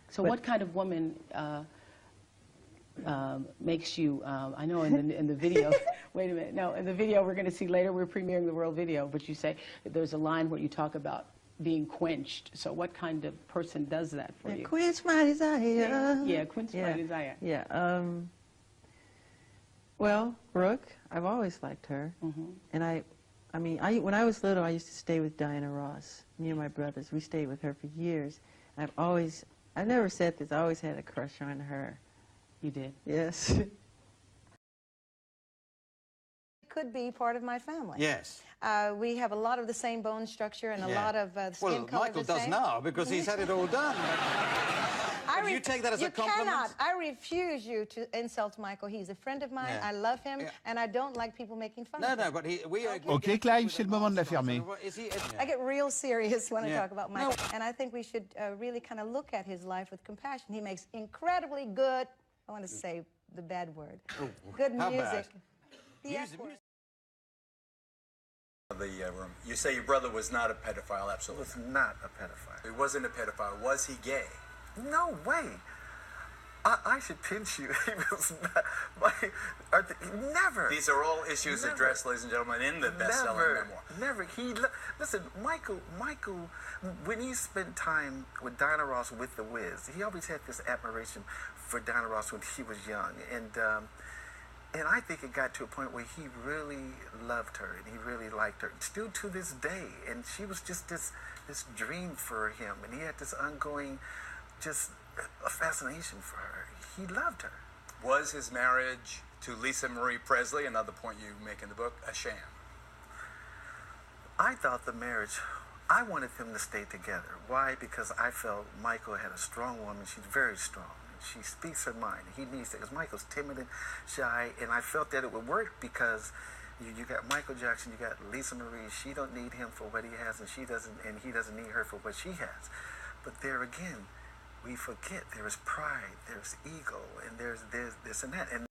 So what kind of woman makes you, I know in the video, wait a minute, no, in the video we're going to see later, we're premiering the world video, but you say there's a line where you talk about being quenched. So what kind of person does that for you? Quench my desire. Yeah, quench my desire. Yeah. Well, Brooke, I've always liked her. And I mean, when I was little, I used to stay with Diana Ross. Me and my brothers, we stayed with her for years. I've never said this, I always had a crush on her. You did? Yes. Could be part of my family. Yes. We have a lot of the same bone structure and a lot of skin color. Well, Michael does now because he's had it all done. Do you take that as a compliment? You cannot. I refuse you to insult Michael. He's a friend of mine. I love him, and I don't like people making fun of him. No, but we Ok, Clive, c'est le moment de l'affirmer. I get real serious when I talk about Michael, and I think we should really kind of look at his life with compassion. He makes incredibly good, I want to say the bad word, good music. The F word. Room. You say your brother was not a pedophile, absolutely. He was not a pedophile. He wasn't a pedophile. Was he gay? No way. I should pinch you. He was not. Never. These are all issues addressed, ladies and gentlemen, in the best-selling memoir. Never. Listen, Michael, when he spent time with Diana Ross with The Wiz, he always had this admiration for Diana Ross when she was young. And I think it got to a point where he really loved her and he really liked her, still to this day. And she was just this dream for him. And he had this ongoing, just a fascination for her. He loved her. Was his marriage to Lisa Marie Presley, another point you make in the book, a sham? I thought the marriage, I wanted them to stay together. Why? Because I felt Michael had a strong woman. She's very strong. She speaks her mind. He needs it because Michael's timid and shy, and I felt that it would work because you got Michael Jackson, you got Lisa Marie. She don't need him for what he has, and he doesn't need her for what she has. But there again, we forget there is pride, there's ego, and there's this and that. And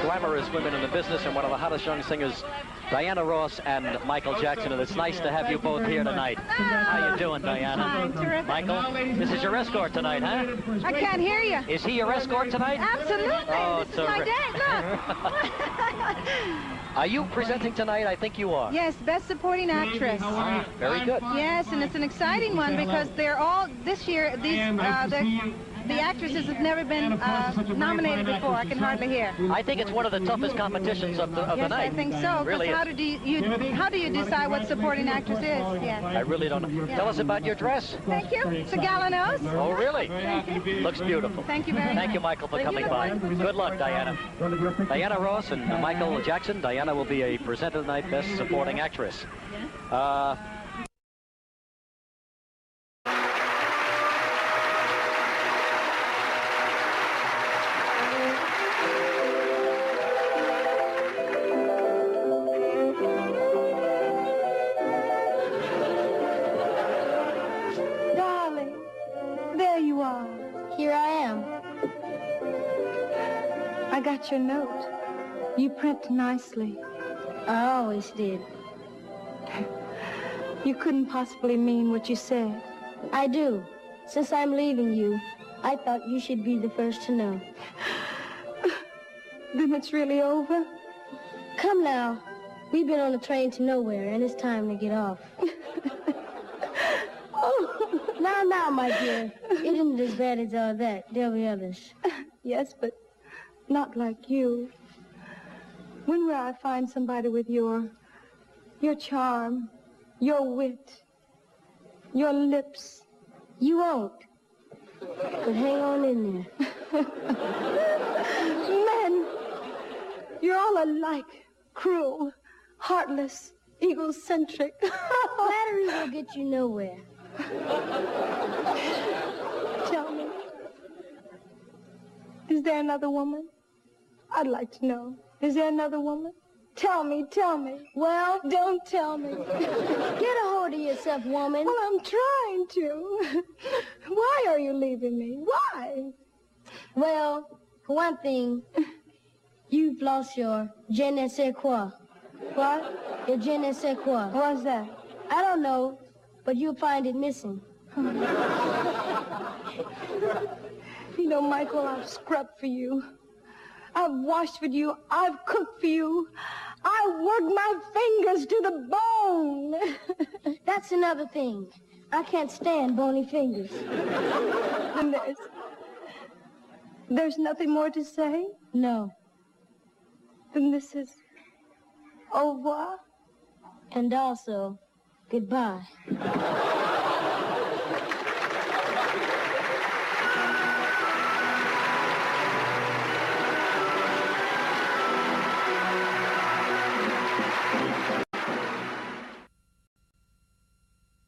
Glamorous women in the business and one of the hottest young singers, Diana Ross and Michael Jackson. And it's nice to have you both here tonight. How you doing, Diana? Fine, terrific. Michael, this is your escort tonight, huh? I can't hear you. Is he your escort tonight? Absolutely. Oh, this is my dad. Look. Are you presenting tonight? I think you are. Yes, Best Supporting Actress. Very good. Yes, and it's an exciting one because they're all, this year, the actresses have never been nominated before. I can hardly hear. I think it's one of the toughest competitions of the night. Yes, I think so. Really how do you decide what supporting actress is? Yes. I really don't know. Tell us about your dress. Thank you. It's a Galanos. Oh, really? Looks beautiful. Thank you very much. Thank you, Michael, for coming by. Good luck, Diana. Diana Ross and Michael Jackson. Diana will be a presenter tonight, Best Supporting Actress. got your note. You print nicely. I always did. You couldn't possibly mean what you said. I do. Since I'm leaving you, I thought you should be the first to know. Then it's really over? Come now. We've been on the train to nowhere, and it's time to get off. Oh. Now, my dear. It isn't as bad as all that. There'll be others. Yes, but not like you. When will I find somebody with your charm, your wit, your lips? You won't. But hang on in there. Men, you're all alike. Cruel, heartless, egocentric. Flattery will get you nowhere. Tell me, is there another woman? I'd like to know. Is there another woman? Tell me. Well, don't tell me. Get a hold of yourself, woman. Well, I'm trying to. Why are you leaving me? Why? Well, for one thing, you've lost your je ne sais quoi. What? Your je ne sais quoi. What's that? I don't know, but you'll find it missing. You know, Michael, I've scrubbed for you. I've washed for you. I've cooked for you. I worked my fingers to the bone. That's another thing. I can't stand bony fingers. And there's nothing more to say? No. Then this is au revoir? And also, goodbye.